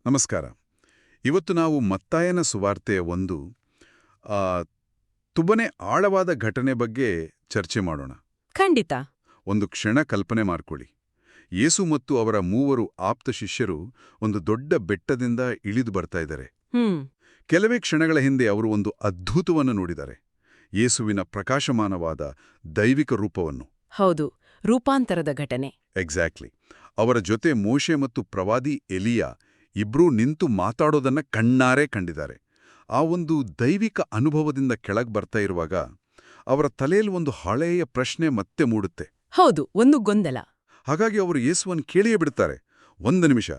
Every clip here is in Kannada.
ನಮಸ್ಕಾರ. ಇವತ್ತು ನಾವು ಮತ್ತಾಯನ ಸುವಾರ್ತೆಯ ಒಂದು ಆ, ತುಂಬನೇ ಆಳವಾದ ಘಟನೆ ಬಗ್ಗೆ ಚರ್ಚೆ ಮಾಡೋಣ. ಖಂಡಿತ. ಒಂದು ಕ್ಷಣ ಕಲ್ಪನೆ ಮಾಡ್ಕೊಳ್ಳಿ. ಯೇಸು ಮತ್ತು ಅವರ ಮೂವರು ಆಪ್ತ ಶಿಷ್ಯರು ಒಂದು ದೊಡ್ಡ ಬೆಟ್ಟದಿಂದ ಇಳಿದು ಬರ್ತಾ ಇದ್ದಾರೆ. ಹ್ಮ್ ಕೆಲವೇ ಕ್ಷಣಗಳ ಹಿಂದೆ ಅವರು ಒಂದು ಅದ್ಭುತವನ್ನು ನೋಡಿದ್ದಾರೆ. ಯೇಸುವಿನ ಪ್ರಕಾಶಮಾನವಾದ ದೈವಿಕ ರೂಪವನ್ನು. ಹೌದು, ರೂಪಾಂತರದ ಘಟನೆ. ಎಕ್ಸಾಕ್ಟ್ಲಿ. ಅವರ ಜೊತೆ ಮೋಶೆ ಮತ್ತು ಪ್ರವಾದಿ ಎಲಿಯಾ ಇಬ್ರೂ ನಿಂತು ಮಾತಾಡೋದನ್ನ ಕಣ್ಣಾರೆ ಕಂಡಿದ್ದಾರೆ. ಆ ಒಂದು ದೈವಿಕ ಅನುಭವದಿಂದ ಕೆಳಗ್ ಬರ್ತಾ ಇರುವಾಗ ಅವರ ತಲೆಯಲ್ಲಿ ಒಂದು ಹಳೆಯ ಪ್ರಶ್ನೆ ಮತ್ತೆ ಮೂಡುತ್ತೆ. ಹೌದು, ಒಂದು ಗೊಂದಲ. ಹಾಗಾಗಿ ಅವರು ಯೇಸುವನ್ನು ಕೇಳಿಯೇ ಬಿಡ್ತಾರೆ. ಒಂದು ನಿಮಿಷ,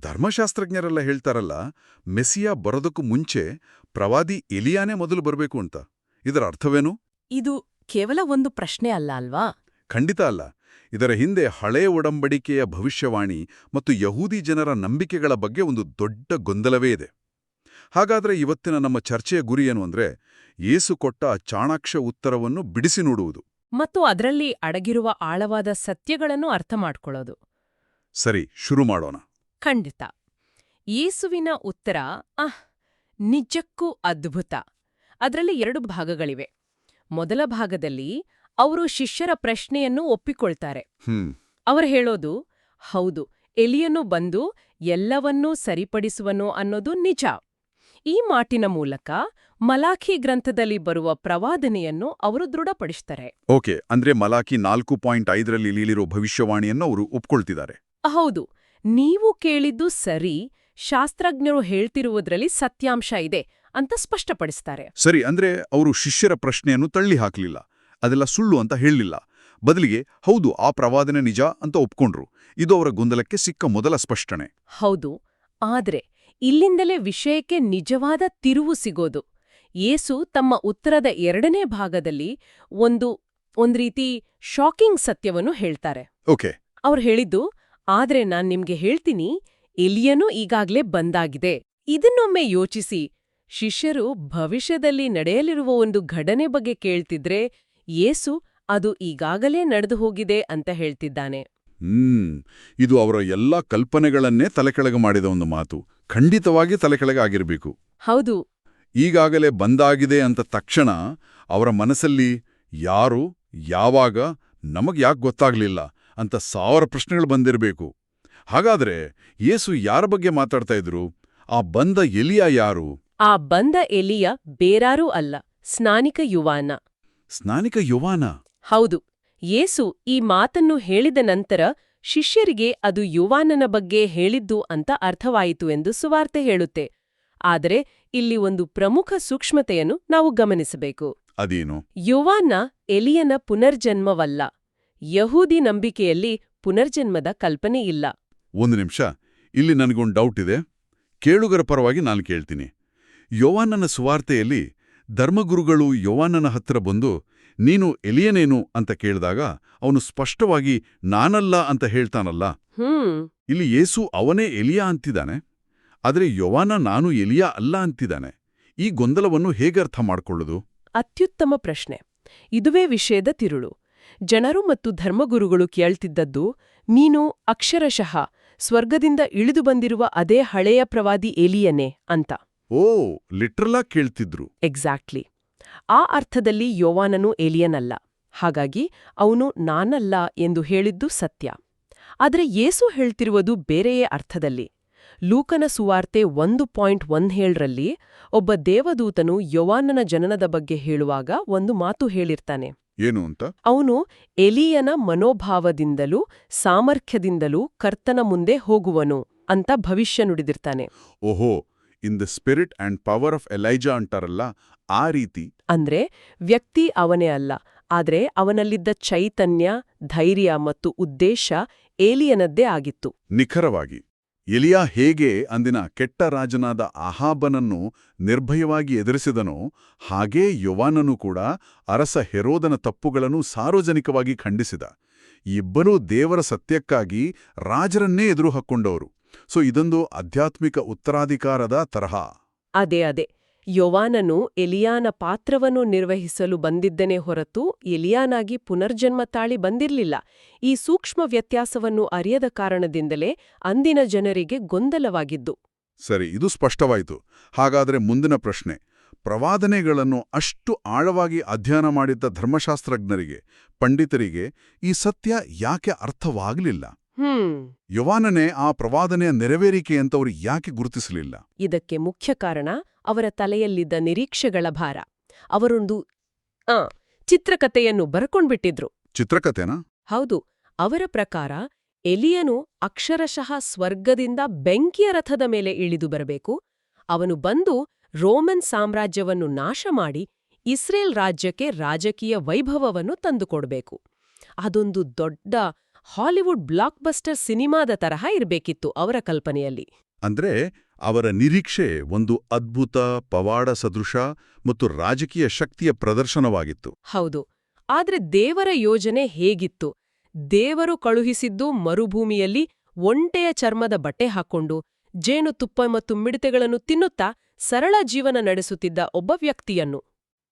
ಧರ್ಮಶಾಸ್ತ್ರಜ್ಞರೆಲ್ಲ ಹೇಳ್ತಾರಲ್ಲ, ಮೆಸ್ಸಿಯಾ ಬರೋದಕ್ಕೂ ಮುಂಚೆ ಪ್ರವಾದಿ ಎಲಿಯಾನೇ ಮೊದಲು ಬರಬೇಕು ಅಂತ. ಇದರ ಅರ್ಥವೇನು? ಇದು ಕೇವಲ ಒಂದು ಪ್ರಶ್ನೆ ಅಲ್ಲ ಅಲ್ವಾ? ಖಂಡಿತ ಅಲ್ಲ. ಇದರ ಹಿಂದೆ ಹಳೆಯ ಒಡಂಬಡಿಕೆಯ ಭವಿಷ್ಯವಾಣಿ ಮತ್ತು ಯಹೂದಿ ಜನರ ನಂಬಿಕೆಗಳ ಬಗ್ಗೆ ಒಂದು ದೊಡ್ಡ ಗೊಂದಲವೇ ಇದೆ. ಹಾಗಾದ್ರೆ ಇವತ್ತಿನ ನಮ್ಮ ಚರ್ಚೆಯ ಗುರಿ ಏನು ಅಂದ್ರೆ, ಯೇಸು ಕೊಟ್ಟ ಆ ಚಾಣಾಕ್ಷ ಉತ್ತರವನ್ನು ಬಿಡಿಸಿ ನೋಡುವುದು. ಮತ್ತು ಅದರಲ್ಲಿ ಅಡಗಿರುವ ಆಳವಾದ ಸತ್ಯಗಳನ್ನು ಅರ್ಥ ಮಾಡ್ಕೊಳ್ಳೋದು. ಸರಿ, ಶುರು ಮಾಡೋಣ. ಖಂಡಿತ. ಯೇಸುವಿನ ಉತ್ತರ ನಿಜಕ್ಕೂ ಅದ್ಭುತ. ಅದರಲ್ಲಿ 2 ಭಾಗಗಳಿವೆ. ಮೊದಲ ಭಾಗದಲ್ಲಿ ಅವರು ಶಿಷ್ಯರ ಪ್ರಶ್ನೆಯನ್ನು ಒಪ್ಪಿಕೊಳ್ತಾರೆ. ಅವರು ಹೇಳೋದು, ಹೌದು, ಎಲಿಯನು ಬಂದು ಎಲ್ಲವನ್ನೂ ಸರಿಪಡಿಸುವನು ಅನ್ನೋದು ನಿಜ. ಈ ಮಾತಿನ ಮೂಲಕ ಮಲಾಖಿ ಗ್ರಂಥದಲ್ಲಿ ಬರುವ ಪ್ರವಾದನೆಯನ್ನು ಅವರು ದೃಢಪಡಿಸ್ತಾರೆ. ಓಕೆ, ಅಂದ್ರೆ ಮಲಾಖಿ 4.5ರಲ್ಲಿ ಲೀಲಿರೋ ಭವಿಷ್ಯವಾಣಿಯನ್ನು ಅವರು ಒಪ್ಕೊಳ್ತಿದ್ದಾರೆ. ಹೌದು, ನೀವು ಕೇಳಿದ್ದು ಸರಿ, ಶಾಸ್ತ್ರಜ್ಞರು ಹೇಳ್ತಿರುವುದರಲ್ಲಿ ಸತ್ಯಾಂಶ ಇದೆ ಅಂತ ಸ್ಪಷ್ಟಪಡಿಸ್ತಾರೆ. ಸರಿ, ಅಂದ್ರೆ ಅವರು ಶಿಷ್ಯರ ಪ್ರಶ್ನೆಯನ್ನು ತಳ್ಳಿ ಹಾಕಲಿಲ್ಲ, ಅದೆಲ್ಲ ಸುಳ್ಳು ಅಂತ ಹೇಳಲಿಲ್ಲ. ಬದಲಿಗೆ ಹೌದು, ಆ ಪ್ರವಾದನೆ ನಿಜ ಅಂತ ಒಪ್ಕೊಂಡ್ರು. ಇದು ಅವರ ಗೊಂದಲಕ್ಕೆ ಸಿಕ್ಕ ಮೊದಲ ಸ್ಪಷ್ಟನೆ. ಹೌದು, ಆದ್ರೆ ಇಲ್ಲಿಂದಲೇ ವಿಷಯಕ್ಕೆ ನಿಜವಾದ ತಿರುವು ಸಿಗೋದು. ಯೇಸು ತಮ್ಮ ಉತ್ತರದ 2ನೇ ಭಾಗದಲ್ಲಿ ಒಂದ್ ರೀತಿ ಶಾಕಿಂಗ್ ಸತ್ಯವನ್ನು ಹೇಳ್ತಾರೆ. ಓಕೆ. ಅವ್ರು ಹೇಳಿದ್ದು, ಆದ್ರೆ ನಾನ್ ನಿಮ್ಗೆ ಹೇಳ್ತೀನಿ, ಎಲಿಯನೂ ಈಗಾಗ್ಲೇ ಬಂದಾಗಿದೆ. ಇದನ್ನೊಮ್ಮೆ ಯೋಚಿಸಿ. ಶಿಷ್ಯರು ಭವಿಷ್ಯದಲ್ಲಿ ನಡೆಯಲಿರುವ ಒಂದು ಘಟನೆ ಬಗ್ಗೆ ಕೇಳ್ತಿದ್ರೆ, ಯೇಸು ಅದು ಈಗಾಗಲೇ ನಡೆದು ಹೋಗಿದೆ ಅಂತ ಹೇಳ್ತಿದ್ದಾನೆ. ಇದು ಅವರ ಎಲ್ಲಾ ಕಲ್ಪನೆಗಳನ್ನೇ ತಲೆಕೆಳಗೆ ಮಾಡಿದ ಒಂದು ಮಾತು. ಖಂಡಿತವಾಗಿ ತಲೆಕೆಳಗೆ ಆಗಿರಬೇಕು. ಹೌದು. ಈಗಾಗಲೇ ಬಂದಾಗಿದೆ ಅಂತ ತಕ್ಷಣ ಅವರ ಮನಸ್ಸಲ್ಲಿ ಯಾರು, ಯಾವಾಗ, ನಮಗ್ಯಾಕೆ ಗೊತ್ತಾಗ್ಲಿಲ್ಲ ಅಂತ 1000 ಪ್ರಶ್ನೆಗಳು ಬಂದಿರಬೇಕು. ಹಾಗಾದ್ರೆ ಯೇಸು ಯಾರ ಬಗ್ಗೆ ಮಾತಾಡ್ತಾ ಇದ್ರು? ಆ ಬಂದ ಎಲಿಯ ಯಾರು? ಆ ಬಂದ ಎಲಿಯ ಬೇರಾರೂ ಅಲ್ಲ, ಸ್ನಾನಿಕ ಯುವಾನ. ಸ್ನಾನಿಕ ಯುವಾನ? ಹೌದು. ಯೇಸು ಈ ಮಾತನ್ನು ಹೇಳಿದ ನಂತರ ಶಿಷ್ಯರಿಗೆ ಅದು ಯುವಾನನ ಬಗ್ಗೆ ಹೇಳಿದ್ದು ಅಂತ ಅರ್ಥವಾಯಿತು ಎಂದು ಸುವಾರ್ತೆ ಹೇಳುತ್ತೆ. ಆದರೆ ಇಲ್ಲಿ ಒಂದು ಪ್ರಮುಖ ಸೂಕ್ಷ್ಮತೆಯನ್ನು ನಾವು ಗಮನಿಸಬೇಕು. ಅದೇನು? ಯುವಾನ ಎಲಿಯನ ಪುನರ್ಜನ್ಮವಲ್ಲ. ಯಹೂದಿ ನಂಬಿಕೆಯಲ್ಲಿ ಪುನರ್ಜನ್ಮದ ಕಲ್ಪನೆ ಇಲ್ಲ. ಒಂದು ನಿಮಿಷ, ಇಲ್ಲಿ ನನಗೊಂದು ಡೌಟ್ ಇದೆ. ಕೇಳುಗರ ಪರವಾಗಿ ನಾನು ಕೇಳ್ತೀನಿ. ಯೋವಾನನ ಸುವಾರ್ತೆಯಲ್ಲಿ ಧರ್ಮಗುರುಗಳು ಯೋವಾನನ ಹತ್ರ ಬಂದು, ನೀನು ಎಲಿಯನೇನು ಅಂತ ಕೇಳಿದಾಗ ಅವನು ಸ್ಪಷ್ಟವಾಗಿ ನಾನಲ್ಲ ಅಂತ ಹೇಳ್ತಾನಲ್ಲ. ಇಲ್ಲಿ ಯೇಸು ಅವನೇ ಎಲಿಯಾ ಅಂತಿದ್ದಾನೆ, ಆದರೆ ಯೋವಾನ ನಾನು ಎಲಿಯಾ ಅಲ್ಲ ಅಂತಿದ್ದಾನೆ. ಈ ಗೊಂದಲವನ್ನು ಹೇಗರ್ಥ ಮಾಡ್ಕೊಳ್ಳೋದು? ಅತ್ಯುತ್ತಮ ಪ್ರಶ್ನೆ. ಇದುವೇ ವಿಷಯದ ತಿರುಳು. ಜನರು ಮತ್ತು ಧರ್ಮಗುರುಗಳು ಕೇಳ್ತಿದ್ದದ್ದು, ನೀನು ಅಕ್ಷರಶಃ ಸ್ವರ್ಗದಿಂದ ಇಳಿದು ಬಂದಿರುವ ಅದೇ ಹಳೆಯ ಪ್ರವಾದಿ ಎಲಿಯನೇ ಅಂತ. ಓ, ಲಿಟ್ರಲಾಗಿ ಕೇಳ್ತಿದ್ರು. ಎಕ್ಸಾಕ್ಟ್ಲಿ. ಆ ಅರ್ಥದಲ್ಲಿ ಯೋವಾನನು ಎಲಿಯನಲ್ಲ. ಹಾಗಾಗಿ ಅವನು ನಾನಲ್ಲ ಎಂದು ಹೇಳಿದ್ದು ಸತ್ಯ. ಆದರೆ ಯೇಸು ಹೇಳ್ತಿರುವುದು ಬೇರೆಯೇ ಅರ್ಥದಲ್ಲಿ. ಲೂಕನ ಸುವಾರ್ತೆ 1.17ರಲ್ಲಿ ಒಬ್ಬ ದೇವದೂತನು ಯೋವಾನನ ಜನನದ ಬಗ್ಗೆ ಹೇಳುವಾಗ ಒಂದು ಮಾತು ಹೇಳಿರ್ತಾನೆ. ಏನು ಅಂತ? ಅವನು ಎಲಿಯನ ಮನೋಭಾವದಿಂದಲೂ ಸಾಮರ್ಥ್ಯದಿಂದಲೂ ಕರ್ತನ ಮುಂದೆ ಹೋಗುವನು ಅಂತ ಭವಿಷ್ಯ ನುಡಿದಿರ್ತಾನೆ. ಓಹೋ, in the spirit and power of Elijah ಅಂತಾರಲ್ಲ, ಆ ರೀತಿ. ಅಂದ್ರೆ ವ್ಯಕ್ತಿ ಅವನೇ ಅಲ್ಲ, ಆದ್ರೆ ಅವನಲ್ಲಿದ್ದ ಚೈತನ್ಯ, ಧೈರ್ಯ ಮತ್ತು ಉದ್ದೇಶ ಏಲಿಯನದ್ದೇ ಆಗಿತ್ತು. ನಿಖರವಾಗಿ. ಎಲಿಯಾ ಹೇಗೆ ಅಂದಿನ ಕೆಟ್ಟ ರಾಜನಾದ ಅಹಾಬನನ್ನು ನಿರ್ಭಯವಾಗಿ ಎದುರಿಸಿದನೋ, ಹಾಗೇ ಯೋವಾನನು ಕೂಡ ಅರಸ ಹೆರೋದನ ತಪ್ಪುಗಳನ್ನು ಸಾರ್ವಜನಿಕವಾಗಿ ಖಂಡಿಸಿದ. ಇಬ್ಬರೂ ದೇವರ ಸತ್ಯಕ್ಕಾಗಿ ರಾಜರನ್ನೇ ಎದುರು ಹಾಕ್ಕೊಂಡವರು. ಸೊ ಇದೊಂದು ಆಧ್ಯಾತ್ಮಿಕ ಉತ್ತರಾಧಿಕಾರದ ತರಹ. ಅದೇ. ಯೋವಾನನು ಎಲಿಯಾನ ಪಾತ್ರವನ್ನು ನಿರ್ವಹಿಸಲು ಬಂದಿದ್ದನೇ ಹೊರತು ಎಲಿಯಾನಾಗಿ ಪುನರ್ಜನ್ಮ ತಾಳಿ ಬಂದಿರಲಿಲ್ಲ. ಈ ಸೂಕ್ಷ್ಮ ವ್ಯತ್ಯಾಸವನ್ನು ಅರಿಯದ ಕಾರಣದಿಂದಲೇ ಅಂದಿನ ಜನರಿಗೆ ಗೊಂದಲವಾಗಿದ್ದು. ಸರಿ, ಇದು ಸ್ಪಷ್ಟವಾಯಿತು. ಹಾಗಾದರೆ ಮುಂದಿನ ಪ್ರಶ್ನೆ. ಪ್ರವಾದನೆಗಳನ್ನು ಅಷ್ಟು ಆಳವಾಗಿ ಅಧ್ಯಯನ ಮಾಡಿದ್ದ ಧರ್ಮಶಾಸ್ತ್ರಜ್ಞರಿಗೆ, ಪಂಡಿತರಿಗೆ ಈ ಸತ್ಯ ಯಾಕೆ ಅರ್ಥವಾಗಲಿಲ್ಲ? ಯೋವಾನನೇ ಆ ಪ್ರವಾದನೆಯ ನೆರವೇರಿಕೆ ಅಂತ ಅವರು ಯಾಕೆ ಗುರುತಿಸಲಿಲ್ಲ? ಇದಕ್ಕೆ ಮುಖ್ಯ ಕಾರಣ ಅವರ ತಲೆಯಲ್ಲಿದ್ದ ನಿರೀಕ್ಷೆಗಳ ಭಾರ. ಅವರೊಂದು ಚಿತ್ರಕಥೆಯನ್ನು ಬರ್ಕೊಂಡ್ಬಿಟ್ಟಿದ್ರು. ಚಿತ್ರಕಥೆನಾ? ಹೌದು. ಅವರ ಪ್ರಕಾರ ಎಲಿಯನು ಅಕ್ಷರಶಃ ಸ್ವರ್ಗದಿಂದ ಬೆಂಕಿಯ ರಥದ ಮೇಲೆ ಇಳಿದು ಬರಬೇಕು. ಅವನು ಬಂದು ರೋಮನ್ ಸಾಮ್ರಾಜ್ಯವನ್ನು ನಾಶ ಮಾಡಿ ಇಸ್ರೇಲ್ ರಾಜ್ಯಕ್ಕೆ ರಾಜಕೀಯ ವೈಭವವನ್ನು ತಂದುಕೊಡ್ಬೇಕು. ಅದೊಂದು ದೊಡ್ಡ ಹಾಲಿವುಡ್ ಬ್ಲಾಕ್ಬಸ್ಟರ್ ಸಿನಿಮಾದ ತರಹ ಇರಬೇಕಿತ್ತು ಅವರ ಕಲ್ಪನೆಯಲ್ಲಿ. ಅಂದ್ರೆ ಅವರ ನಿರೀಕ್ಷೆ ಒಂದು ಅದ್ಭುತ, ಪವಾಡ ಸದೃಶ ಮತ್ತು ರಾಜಕೀಯ ಶಕ್ತಿಯ ಪ್ರದರ್ಶನವಾಗಿತ್ತು. ಹೌದು. ಆದ್ರೆ ದೇವರ ಯೋಜನೆ ಹೇಗಿತ್ತು? ದೇವರು ಕಳುಹಿಸಿದ್ದು ಮರುಭೂಮಿಯಲ್ಲಿ ಒಂಟೆಯ ಚರ್ಮದ ಬಟ್ಟೆ ಹಾಕ್ಕೊಂಡು ಜೇನುತುಪ್ಪ ಮತ್ತು ಮಿಡತೆಗಳನ್ನು ತಿನ್ನುತ್ತಾ ಸರಳ ಜೀವನ ನಡೆಸುತ್ತಿದ್ದ ಒಬ್ಬ ವ್ಯಕ್ತಿಯನ್ನು.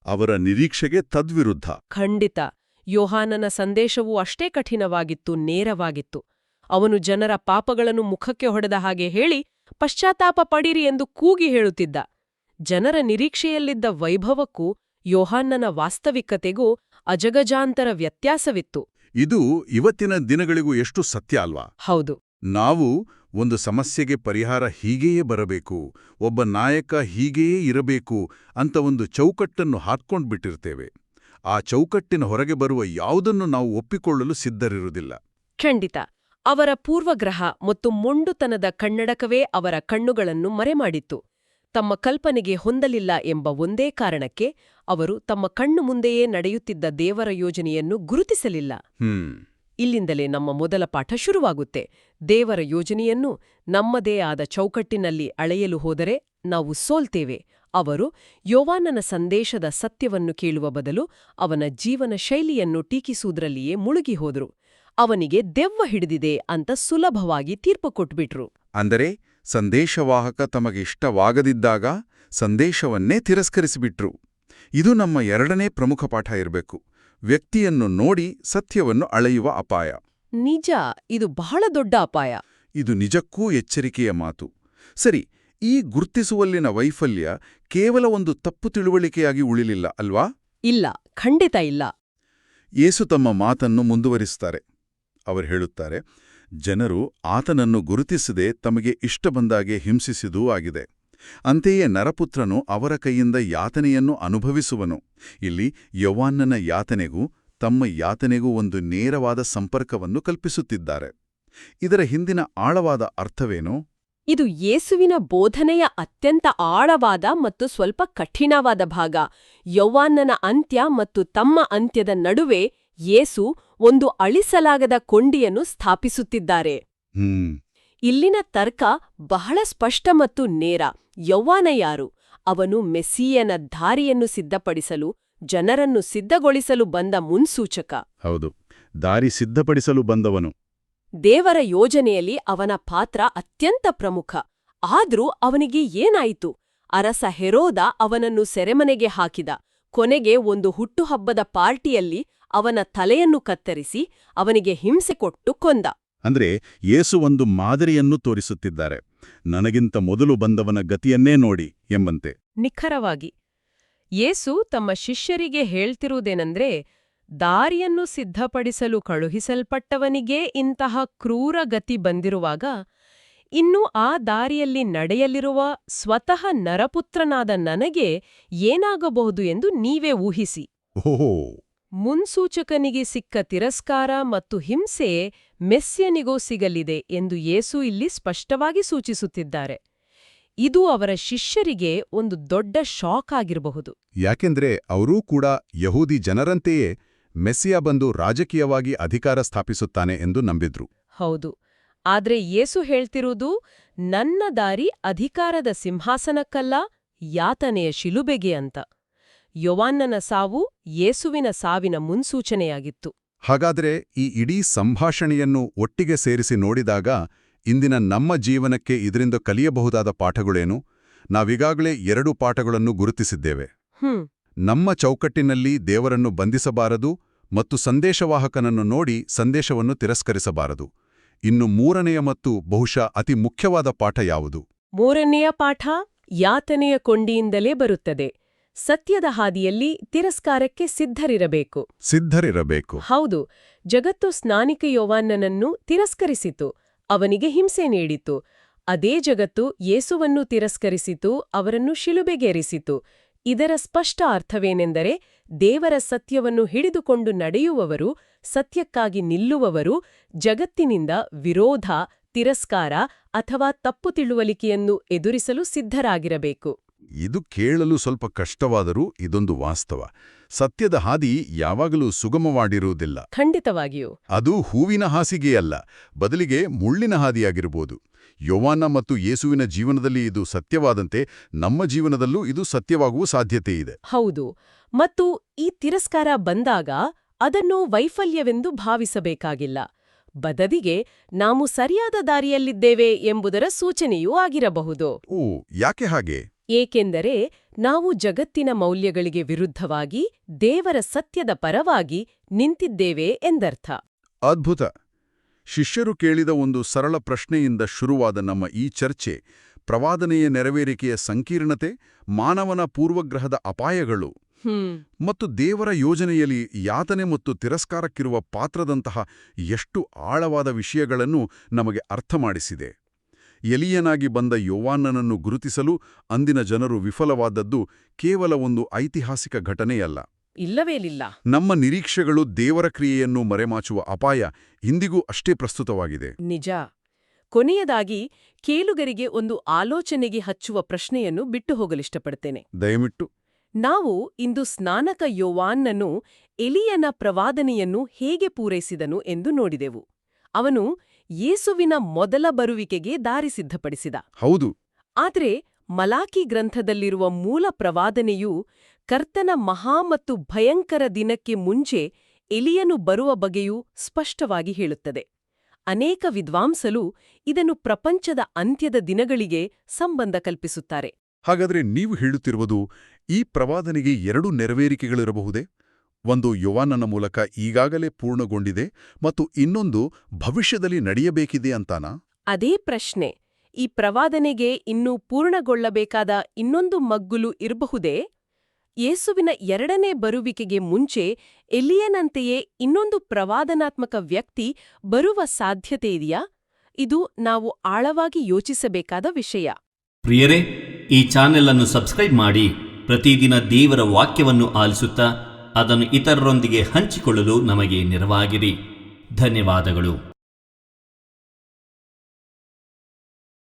ಅವರ ನಿರೀಕ್ಷೆಗೆ ತದ್ವಿರುದ್ಧ. ಖಂಡಿತ. ಯೋಹಾನನ ಸಂದೇಶವೂ ಅಷ್ಟೇ ಕಠಿಣವಾಗಿತ್ತು, ನೇರವಾಗಿತ್ತು. ಅವನು ಜನರ ಪಾಪಗಳನ್ನು ಮುಖಕ್ಕೆ ಹೊಡೆದ ಹಾಗೆ ಹೇಳಿ ಪಶ್ಚಾತ್ತಾಪ ಪಡಿರಿ ಎಂದು ಕೂಗಿ ಹೇಳುತ್ತಿದ್ದ. ಜನರ ನಿರೀಕ್ಷೆಯಲ್ಲಿದ್ದ ವೈಭವಕ್ಕೂ ಯೋಹಾನನ ವಾಸ್ತವಿಕತೆಗೂ ಅಜಗಜಾಂತರ ವ್ಯತ್ಯಾಸವಿತ್ತು. ಇದು ಇವತ್ತಿನ ದಿನಗಳಿಗೂ ಎಷ್ಟು ಸತ್ಯ ಅಲ್ವಾ? ಹೌದು. ನಾವು ಒಂದು ಸಮಸ್ಯೆಗೆ ಪರಿಹಾರ ಹೀಗೆಯೇ ಬರಬೇಕು, ಒಬ್ಬ ನಾಯಕ ಹೀಗೆಯೇ ಇರಬೇಕು ಅಂತ ಒಂದು ಚೌಕಟ್ಟನ್ನು ಹಾಕ್ಕೊಂಡ್ಬಿಟ್ಟಿರ್ತೇವೆ. ಆ ಚೌಕಟ್ಟಿನ ಹೊರಗೆ ಬರುವ ಯಾವುದನ್ನು ನಾವು ಒಪ್ಪಿಕೊಳ್ಳಲು ಸಿದ್ಧರಿರುವುದಿಲ್ಲ. ಖಂಡಿತ. ಅವರ ಪೂರ್ವಗ್ರಹ ಮತ್ತು ಮೊಂಡುತನದ ಕನ್ನಡಕವೇ ಅವರ ಕಣ್ಣುಗಳನ್ನು ಮರೆಮಾಡಿತ್ತು. ತಮ್ಮ ಕಲ್ಪನೆಗೆ ಹೊಂದಲಿಲ್ಲ ಎಂಬ ಒಂದೇ ಕಾರಣಕ್ಕೆ ಅವರು ತಮ್ಮ ಕಣ್ಣು ಮುಂದೆಯೇ ನಡೆಯುತ್ತಿದ್ದ ದೇವರ ಯೋಜನೆಯನ್ನು ಗುರುತಿಸಲಿಲ್ಲ. ಇಲ್ಲಿಂದಲೇ ನಮ್ಮ ಮೊದಲ ಪಾಠ ಶುರುವಾಗುತ್ತೆ. ದೇವರ ಯೋಜನೆಯನ್ನು ನಮ್ಮದೇ ಆದ ಚೌಕಟ್ಟಿನಲ್ಲಿ ಅಳೆಯಲು ಹೋದರೆ ನಾವು ಸೋಲ್ತೇವೆ. ಅವರು ಯೋವಾನನ ಸಂದೇಶದ ಸತ್ಯವನ್ನು ಕೇಳುವ ಬದಲು ಅವನ ಜೀವನ ಶೈಲಿಯನ್ನು ಟೀಕಿಸುವುದರಲ್ಲಿಯೇ ಮುಳುಗಿಹೋದ್ರು. ಅವನಿಗೆ ದೆವ್ವ ಹಿಡಿದಿದೆ ಅಂತ ಸುಲಭವಾಗಿ ತೀರ್ಪು ಕೊಟ್ಬಿಟ್ರು. ಅಂದರೆ ಸಂದೇಶವಾಹಕ ತಮಗೆ ಇಷ್ಟವಾಗದಿದ್ದಾಗ ಸಂದೇಶವನ್ನೇ ತಿರಸ್ಕರಿಸಿಬಿಟ್ರು. ಇದು ನಮ್ಮ ಎರಡನೇ ಪ್ರಮುಖ ಪಾಠ ಇರಬೇಕು. ವ್ಯಕ್ತಿಯನ್ನು ನೋಡಿ ಸತ್ಯವನ್ನು ಅಳೆಯುವ ಅಪಾಯ. ನಿಜ, ಇದು ಬಹಳ ದೊಡ್ಡ ಅಪಾಯ. ಇದು ನಿಜಕ್ಕೂ ಎಚ್ಚರಿಕೆಯ ಮಾತು. ಸರಿ, ಈ ಗುರ್ತಿಸುವಲ್ಲಿನ ವೈಫಲ್ಯ ಕೇವಲ ಒಂದು ತಪ್ಪು ತಿಳುವಳಿಕೆಯಾಗಿ ಉಳಿಲಿಲ್ಲ ಅಲ್ವಾ? ಇಲ್ಲ, ಖಂಡಿತ ಇಲ್ಲ. ಯೇಸು ತಮ್ಮ ಮಾತನ್ನು ಮುಂದುವರಿಸುತ್ತಾರೆ. ಅವರು ಹೇಳುತ್ತಾರೆ, ಜನರು ಆತನನ್ನು ಗುರುತಿಸದೆ ತಮಗೆ ಇಷ್ಟ ಬಂದಾಗೆ ಹಿಂಸಿಸಿದೂ ಆಗಿದೆ. ಅಂತೆಯೇ ನರಪುತ್ರನು ಅವರ ಕೈಯಿಂದ ಯಾತನೆಯನ್ನು ಅನುಭವಿಸುವನು. ಇಲ್ಲಿ ಯೋವಾನನ ಯಾತನೆಗೂ ತಮ್ಮ ಯಾತನೆಗೂ ಒಂದು ನೇರವಾದ ಸಂಪರ್ಕವನ್ನು ಕಲ್ಪಿಸುತ್ತಿದ್ದಾರೆ. ಇದರ ಹಿಂದಿನ ಆಳವಾದ ಅರ್ಥವೇನು? ಇದು ಯೇಸುವಿನ ಬೋಧನೆಯ ಅತ್ಯಂತ ಆಳವಾದ ಮತ್ತು ಸ್ವಲ್ಪ ಕಠಿಣವಾದ ಭಾಗ. ಯೋವಾನನ ಅಂತ್ಯ ಮತ್ತು ತಮ್ಮ ಅಂತ್ಯದ ನಡುವೆ ಯೇಸು ಒಂದು ಅಳಿಸಲಾಗದ ಕೊಂಡಿಯನ್ನು ಸ್ಥಾಪಿಸುತ್ತಿದ್ದಾರೆ. ಇಲ್ಲಿನ ತರ್ಕ ಬಹಳ ಸ್ಪಷ್ಟ ಮತ್ತು ನೇರ. ಯೋವಾನ ಯಾರು? ಅವನು ಮೆಸ್ಸೀಯನ ದಾರಿಯನ್ನು ಸಿದ್ಧಪಡಿಸಲು, ಜನರನ್ನು ಸಿದ್ಧಗೊಳಿಸಲು ಬಂದ ಮುನ್ಸೂಚಕ. ಹೌದು, ದಾರಿ ಸಿದ್ಧಪಡಿಸಲು ಬಂದವನು. ದೇವರ ಯೋಜನೆಯಲ್ಲಿ ಅವನ ಪಾತ್ರ ಅತ್ಯಂತ ಪ್ರಮುಖ. ಆದ್ರೂ ಅವನಿಗೆ ಏನಾಯಿತು? ಅರಸ ಹೆರೋದ ಅವನನ್ನು ಸೆರೆಮನೆಗೆ ಹಾಕಿದ. ಕೊನೆಗೆ ಒಂದು ಹುಟ್ಟುಹಬ್ಬದ ಪಾರ್ಟಿಯಲ್ಲಿ ಅವನ ತಲೆಯನ್ನು ಕತ್ತರಿಸಿ ಅವನಿಗೆ ಹಿಂಸೆ ಕೊಟ್ಟು ಕೊಂದ. ಅಂದ್ರೆ ಯೇಸು ಒಂದು ಮಾದರಿಯನ್ನು ತೋರಿಸುತ್ತಿದ್ದಾರೆ. ನನಗಿಂತ ಮೊದಲು ಬಂದವನ ಗತಿಯನ್ನೇ ನೋಡಿ ಎಂಬಂತೆ. ನಿಖರವಾಗಿ ಯೇಸು ತಮ್ಮ ಶಿಷ್ಯರಿಗೆ ಹೇಳ್ತಿರುವುದೇನೆಂದ್ರೆ, ದಾರಿಯನ್ನು ಸಿದ್ಧಪಡಿಸಲು ಕಳುಹಿಸಲ್ಪಟ್ಟವನಿಗೇ ಇಂತಹ ಕ್ರೂರ ಗತಿ ಬಂದಿರುವಾಗ, ಇನ್ನು ಆ ದಾರಿಯಲ್ಲಿ ನಡೆಯಲಿರುವ ಸ್ವತಃ ನರಪುತ್ರನಾದ ನನಗೆ ಏನಾಗಬಹುದು ಎಂದು ನೀವೇ ಊಹಿಸಿ. ಓಹೋ! ಮುನ್ಸೂಚಕನಿಗೆ ಸಿಕ್ಕ ತಿರಸ್ಕಾರ ಮತ್ತು ಹಿಂಸೆ ಮೆಸ್ಸಿಯನಿಗೂ ಸಿಗಲಿದೆ ಎಂದು ಯೇಸು ಇಲ್ಲಿ ಸ್ಪಷ್ಟವಾಗಿ ಸೂಚಿಸುತ್ತಿದ್ದಾರೆ. ಇದು ಅವರ ಶಿಷ್ಯರಿಗೆ ಒಂದು ದೊಡ್ಡ ಶಾಕ್ ಆಗಿರಬಹುದು. ಯಾಕೆಂದ್ರೆ ಅವರೂ ಕೂಡ ಯಹೂದಿ ಜನರಂತೆಯೇ ಮೆಸ್ಸಿಯ ಬಂದು ರಾಜಕೀಯವಾಗಿ ಅಧಿಕಾರ ಸ್ಥಾಪಿಸುತ್ತಾನೆ ಎಂದು ನಂಬಿದ್ರು. ಹೌದು. ಆದ್ರೆ ಯೇಸು ಹೇಳ್ತಿರುವುದು, ನನ್ನ ದಾರಿ ಅಧಿಕಾರದ ಸಿಂಹಾಸನಕ್ಕಲ್ಲ, ಯಾತನೆಯ ಶಿಲುಬೆಗೆ ಅಂತ. ಯೋವಾನನ ಸಾವು ಯೇಸುವಿನ ಸಾವಿನ ಮುನ್ಸೂಚನೆಯಾಗಿತ್ತು. ಹಾಗಾದ್ರೆ ಈ ಇಡೀ ಸಂಭಾಷಣೆಯನ್ನು ಒಟ್ಟಿಗೆ ಸೇರಿಸಿ ನೋಡಿದಾಗ ಇಂದಿನ ನಮ್ಮ ಜೀವನಕ್ಕೆ ಇದರಿಂದ ಕಲಿಯಬಹುದಾದ ಪಾಠಗಳೇನು? ನಾವೀಗಾಗಲೇ 2 ಪಾಠಗಳನ್ನು ಗುರುತಿಸಿದ್ದೇವೆ. ನಮ್ಮ ಚೌಕಟ್ಟಿನಲ್ಲಿ ದೇವರನ್ನು ಬಂಧಿಸಬಾರದು ಮತ್ತು ಸಂದೇಶವಾಹಕನನ್ನು ನೋಡಿ ಸಂದೇಶವನ್ನು ತಿರಸ್ಕರಿಸಬಾರದು. ಇನ್ನು 3ನೆಯ ಮತ್ತು ಬಹುಶಃ ಅತಿ ಮುಖ್ಯವಾದ ಪಾಠ ಯಾವುದು? ಮೂರನೆಯ ಪಾಠ ಯಾತನೆಯ ಕೊಂಡಿಯಿಂದಲೇ ಬರುತ್ತದೆ. ಸತ್ಯದ ಹಾದಿಯಲ್ಲಿ ತಿರಸ್ಕಾರಕ್ಕೆ ಸಿದ್ಧರಿರಬೇಕು. ಸಿದ್ಧರಿರಬೇಕು. ಹೌದು, ಜಗತ್ತು ಸ್ನಾನಿಕ ಯೋವಾನ್ನನನ್ನು ತಿರಸ್ಕರಿಸಿತು, ಅವನಿಗೆ ಹಿಂಸೆ ನೀಡಿತು. ಅದೇ ಜಗತ್ತು ಯೇಸುವನ್ನು ತಿರಸ್ಕರಿಸಿತು, ಅವರನ್ನು ಶಿಲುಬೆಗೇರಿಸಿತು. ಇದರ ಸ್ಪಷ್ಟ ಅರ್ಥವೇನೆಂದರೆ, ದೇವರ ಸತ್ಯವನ್ನು ಹಿಡಿದುಕೊಂಡು ನಡೆಯುವವರು, ಸತ್ಯಕ್ಕಾಗಿ ನಿಲ್ಲುವವರು, ಜಗತ್ತಿನಿಂದ ವಿರೋಧ, ತಿರಸ್ಕಾರ ಅಥವಾ ತಪ್ಪು ತಿಳುವಳಿಕೆಯನ್ನು ಎದುರಿಸಲು ಸಿದ್ಧರಾಗಿರಬೇಕು. ಇದು ಕೇಳಲು ಸ್ವಲ್ಪ ಕಷ್ಟವಾದರೂ ಇದೊಂದು ವಾಸ್ತವ. ಸತ್ಯದ ಹಾದಿ ಯಾವಾಗಲೂ ಸುಗಮವಾಗಿರುವುದಿಲ್ಲ. ಖಂಡಿತವಾಗಿಯೂ. ಅದು ಹೂವಿನ ಹಾಸಿಗೆಯಲ್ಲ, ಬದಲಿಗೆ ಮುಳ್ಳಿನ ಹಾದಿಯಾಗಿರಬಹುದು. ಯೋವಾನ ಮತ್ತು ಯೇಸುವಿನ ಜೀವನದಲ್ಲಿ ಇದು ಸತ್ಯವಾದಂತೆ ನಮ್ಮ ಜೀವನದಲ್ಲೂ ಇದು ಸತ್ಯವಾಗುವ ಸಾಧ್ಯತೆ ಇದೆ. ಹೌದು, ಮತ್ತು ಈ ತಿರಸ್ಕಾರ ಬಂದಾಗ ಅದನ್ನು ವೈಫಲ್ಯವೆಂದು ಭಾವಿಸಬೇಕಾಗಿಲ್ಲ. ಬದಲಿಗೆ ನಾವು ಸರಿಯಾದ ದಾರಿಯಲ್ಲಿದ್ದೇವೆ ಎಂಬುದರ ಸೂಚನೆಯೂ ಆಗಿರಬಹುದು. ಓ, ಯಾಕೆ ಹಾಗೆ? ಏಕೆಂದರೆ ನಾವು ಜಗತ್ತಿನ ಮೌಲ್ಯಗಳಿಗೆ ವಿರುದ್ಧವಾಗಿ ದೇವರ ಸತ್ಯದ ಪರವಾಗಿ ನಿಂತಿದ್ದೇವೆ ಎಂದರ್ಥ. ಅದ್ಭುತ. ಶಿಷ್ಯರು ಕೇಳಿದ ಒಂದು ಸರಳ ಪ್ರಶ್ನೆಯಿಂದ ಶುರುವಾದ ನಮ್ಮ ಈ ಚರ್ಚೆ, ಪ್ರವಾದನೆಯ ನೆರವೇರಿಕೆಯ ಸಂಕೀರ್ಣತೆ, ಮಾನವನ ಪೂರ್ವಗ್ರಹದ ಅಪಾಯಗಳು ಮತ್ತು ದೇವರ ಯೋಜನೆಯಲ್ಲಿ ಯಾತನೆ ಮತ್ತು ತಿರಸ್ಕಾರಕ್ಕಿರುವ ಪಾತ್ರದಂತಹ ಎಷ್ಟು ಆಳವಾದ ವಿಷಯಗಳನ್ನು ನಮಗೆ ಅರ್ಥಮಾಡಿಸಿದೆ. ಎಲಿಯನಾಗಿ ಬಂದ ಯೋವಾನನನ್ನು ಗುರುತಿಸಲು ಅಂದಿನ ಜನರು ವಿಫಲವಾದದ್ದು ಕೇವಲ ಒಂದು ಐತಿಹಾಸಿಕ ಘಟನೆಯಲ್ಲ. ಇಲ್ಲವೇಲಿಲ್ಲ. ನಮ್ಮ ನಿರೀಕ್ಷೆಗಳು ದೇವರ ಕ್ರಿಯೆಯನ್ನು ಮರೆಮಾಚುವ ಅಪಾಯ ಇಂದಿಗೂ ಅಷ್ಟೇ ಪ್ರಸ್ತುತವಾಗಿದೆ. ನಿಜ. ಕೊನೆಯದಾಗಿ ಕೇಳುಗರಿಗೆ ಒಂದು ಆಲೋಚನೆಗೆ ಹಚ್ಚುವ ಪ್ರಶ್ನೆಯನ್ನು ಬಿಟ್ಟು ಹೋಗಲಿಷ್ಟಪಡ್ತೇನೆ. ದಯವಿಟ್ಟು. ನಾವು ಇಂದು ಸ್ನಾನಕ ಯೋವಾನ್ನನು ಎಲಿಯನ ಪ್ರವಾದನೆಯನ್ನು ಹೇಗೆ ಪೂರೈಸಿದನು ಎಂದು ನೋಡಿದೆವು. ಅವನು ಯೇಸುವಿನ ಮೊದಲ ಬರುವಿಕೆಗೆ ದಾರಿ ಸಿದ್ಧಪಡಿಸಿದ. ಹೌದು. ಆದರೆ ಮಲಾಕಿ ಗ್ರಂಥದಲ್ಲಿರುವ ಮೂಲ ಪ್ರವಾದನೆಯು ಕರ್ತನ ಮಹಾ ಮತ್ತು ಭಯಂಕರ ದಿನಕ್ಕೆ ಮುಂಚೆ ಎಲಿಯನು ಬರುವ ಬಗೆಯೂ ಸ್ಪಷ್ಟವಾಗಿ ಹೇಳುತ್ತದೆ. ಅನೇಕ ವಿದ್ವಾಂಸರು ಇದನ್ನು ಪ್ರಪಂಚದ ಅಂತ್ಯದ ದಿನಗಳಿಗೆ ಸಂಬಂಧ ಕಲ್ಪಿಸುತ್ತಾರೆ. ಹಾಗಾದರೆ ನೀವು ಹೇಳುತ್ತಿರುವುದು, ಈ ಪ್ರವಾದನೆಗೆ 2 ನೆರವೇರಿಕೆಗಳಿರಬಹುದೇ? ಒಂದು ಯೋವಾನನ ಮೂಲಕ ಈಗಾಗಲೇ ಪೂರ್ಣಗೊಂಡಿದೆ ಮತ್ತು ಇನ್ನೊಂದು ಭವಿಷ್ಯದಲ್ಲಿ ನಡೆಯಬೇಕಿದೆ ಅಂತಾನಾ? ಅದೇ ಪ್ರಶ್ನೆ. ಈ ಪ್ರವಾದನೆಗೆ ಇನ್ನೂ ಪೂರ್ಣಗೊಳ್ಳಬೇಕಾದ ಇನ್ನೊಂದು ಮಗ್ಗುಲು ಇರಬಹುದೇ? ಯೇಸುವಿನ 2ನೇ ಬರುವಿಕೆಗೆ ಮುಂಚೆ ಎಲಿಯನಂತೆಯೇ ಇನ್ನೊಂದು ಪ್ರವಾದನಾತ್ಮಕ ವ್ಯಕ್ತಿ ಬರುವ ಸಾಧ್ಯತೆಯಿದೆಯಾ? ಇದು ನಾವು ಆಳವಾಗಿ ಯೋಚಿಸಬೇಕಾದ ವಿಷಯ. ಪ್ರಿಯರೇ, ಈ ಚಾನೆಲ್ ಅನ್ನು ಸಬ್ಸ್ಕ್ರೈಬ್ ಮಾಡಿ ಪ್ರತಿದಿನ ದೇವರ ವಾಕ್ಯವನ್ನು ಆಲಿಸುತ್ತಾ ಅದನ್ನು ಇತರರೊಂದಿಗೆ ಹಂಚಿಕೊಳ್ಳಲು ನಮಗೆ ನೆರವಾಗಿರಿ. ಧನ್ಯವಾದಗಳು.